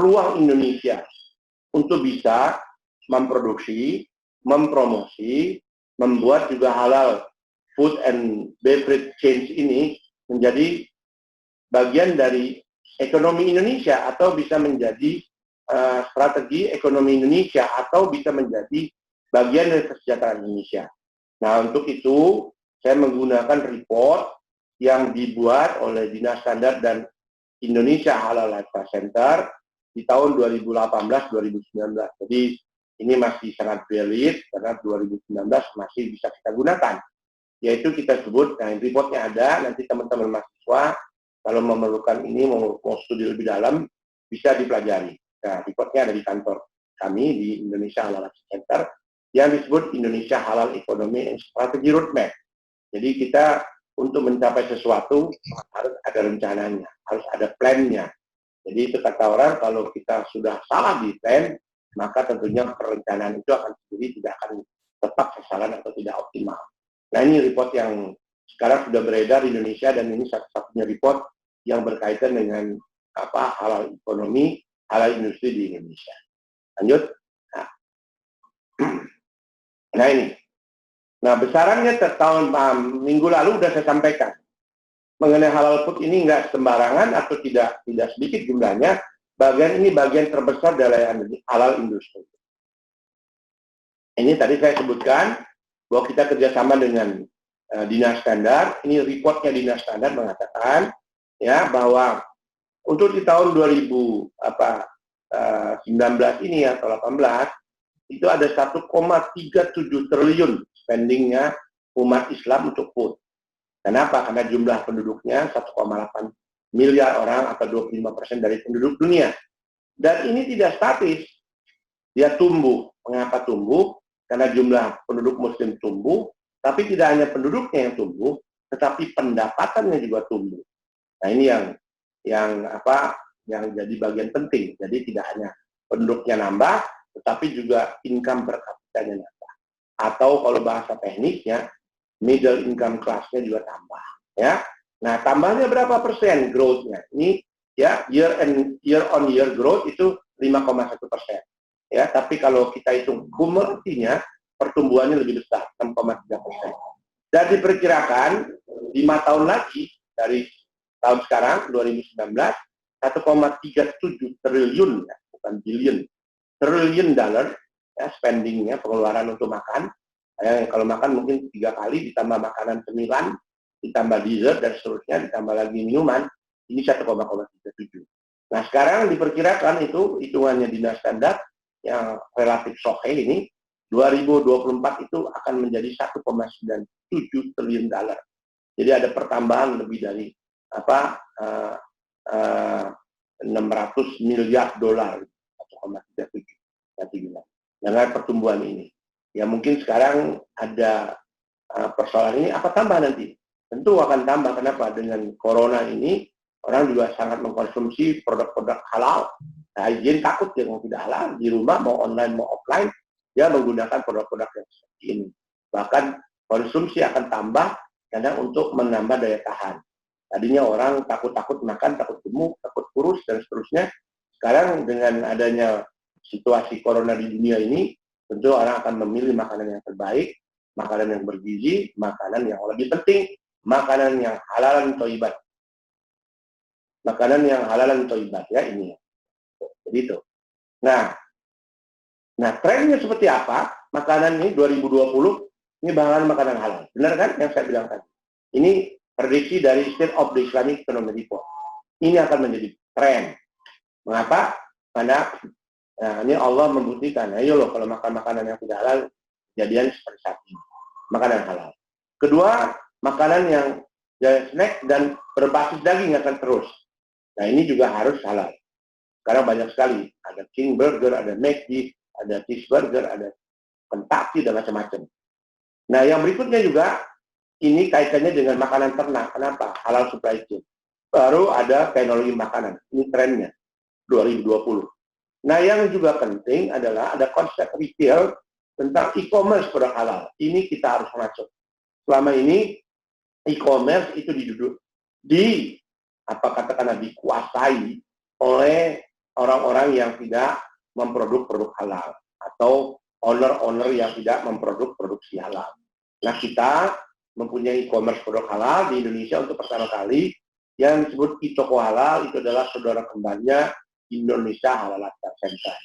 peluang Indonesia untuk bisa memproduksi, mempromosi, membuat juga halal food and beverage change ini menjadi bagian dari ekonomi Indonesia atau bisa menjadi strategi ekonomi Indonesia atau bisa menjadi bagian dari kesejahteraan Indonesia. Nah, untuk itu saya menggunakan report yang dibuat oleh Dinas Standar dan Indonesia Halal Lifestyle Center di tahun 2018-2019. Jadi ini masih sangat valid karena 2019 masih bisa kita gunakan. Yaitu kita sebut, nah reportnya ada, nanti teman-teman mahasiswa kalau memerlukan ini, mau studi lebih dalam, bisa dipelajari. Nah, reportnya ada di kantor kami di Indonesia Halal Lifestyle Center yang disebut Indonesia Halal Economy and Strategy Roadmap. Jadi kita untuk mencapai sesuatu harus ada rencananya, harus ada plan-nya. Jadi itu kata orang, kalau kita sudah salah di plan, maka tentunya perencanaan itu akan sendiri tidak akan tetap sasaran atau tidak optimal. Nah, ini report yang sekarang sudah beredar di Indonesia dan ini satu-satunya report yang berkaitan dengan halal ekonomi, halal industri di Indonesia. Lanjut. Nah ini. Nah, besarannya tahun minggu lalu sudah saya sampaikan. Mengenai halal food ini nggak sembarangan atau tidak sedikit jumlahnya. Bagian ini bagian terbesar dari halal industri. Ini tadi saya sebutkan bahwa kita kerjasama dengan Dinas Standar. Ini reportnya Dinas Standar mengatakan ya bahwa untuk di tahun 2019 ini atau 18 itu ada 1,37 triliun spendingnya umat Islam untuk food. Kenapa? Karena jumlah penduduknya 1,8 miliar orang atau 25% dari penduduk dunia. Dan ini tidak statis. Dia tumbuh. Mengapa tumbuh? Karena jumlah penduduk muslim tumbuh, tapi tidak hanya penduduknya yang tumbuh, tetapi pendapatannya juga tumbuh. Nah, ini yang jadi bagian penting. Jadi tidak hanya penduduknya nambah, tetapi juga income per kapitanya nambah. Atau kalau bahasa teknisnya, middle income class-nya juga tambah. Ya. Nah, tambahnya berapa persen growth-nya? Ini ya year on year growth itu 5,1%. Ya, tapi kalau kita hitung kumulatifnya, pertumbuhannya lebih besar, 6,3%. Dan diperkirakan 5 tahun lagi dari tahun sekarang 2019 1,37 triliun ya, bukan billion, triliun dollar ya spendingnya, pengeluaran untuk makan. Kalau makan mungkin 3 kali ditambah makanan cemilan, ditambah dessert dan seterusnya, ditambah lagi minuman, ini 1,37. Nah, sekarang diperkirakan itu hitungannya Dinas Standar yang relatif sohe ini 2024 itu akan menjadi 1,97 triliun dolar. Jadi ada pertambahan lebih dari 600 miliar dolar, 1,37 nanti bilang dengan pertumbuhan ini. Ya mungkin sekarang ada persoalan ini apa tambah nanti? Tentu akan tambah. Kenapa? Dengan corona ini orang juga sangat mengkonsumsi produk-produk halal. Nah, izin takut dia mau tidak halal di rumah, mau online mau offline, dia menggunakan produk-produk yang seperti ini. Bahkan konsumsi akan tambah karena untuk menambah daya tahan. Tadinya orang takut-takut makan, takut gemuk, takut kurus dan seterusnya. Sekarang dengan adanya situasi corona di dunia ini, tentu orang akan memilih makanan yang terbaik, makanan yang bergizi, makanan yang lebih penting, makanan yang halal dan thayyibat. Makanan yang halal dan thayyibat ya ini. Jadi itu. Nah trennya seperti apa? Makanan ini 2020 ini bahan makanan halal. Benar kan yang saya bilang tadi? Ini prediksi dari State of the Islamic Economic Report. Ini akan menjadi tren. Mengapa? Karena ini Allah membuktikan. Ayo loh kalau makan makanan yang tidak halal, jadian seperti saat ini. Makanan halal. Kedua, makanan yang snack dan berbasis daging akan terus. Nah ini juga harus halal. Karena banyak sekali. Ada King Burger, ada McD, ada cheeseburger, ada Kentucky, dan macam-macam. Nah yang berikutnya juga, ini kaitannya dengan makanan ternak. Kenapa? Halal supply chain. Baru ada teknologi makanan. Ini trennya 2020. Nah, yang juga penting adalah ada konsep retail tentang e-commerce produk halal. Ini kita harus masuk. Selama ini e-commerce itu dikuasai oleh orang-orang yang tidak memproduk produk halal atau owner-owner yang tidak memproduk produksi halal. Nah, kita mempunyai e-commerce produk halal di Indonesia untuk pertama kali yang disebut e-toko halal. Itu adalah saudara kembarnya Indonesia Halal Lifestyle Center.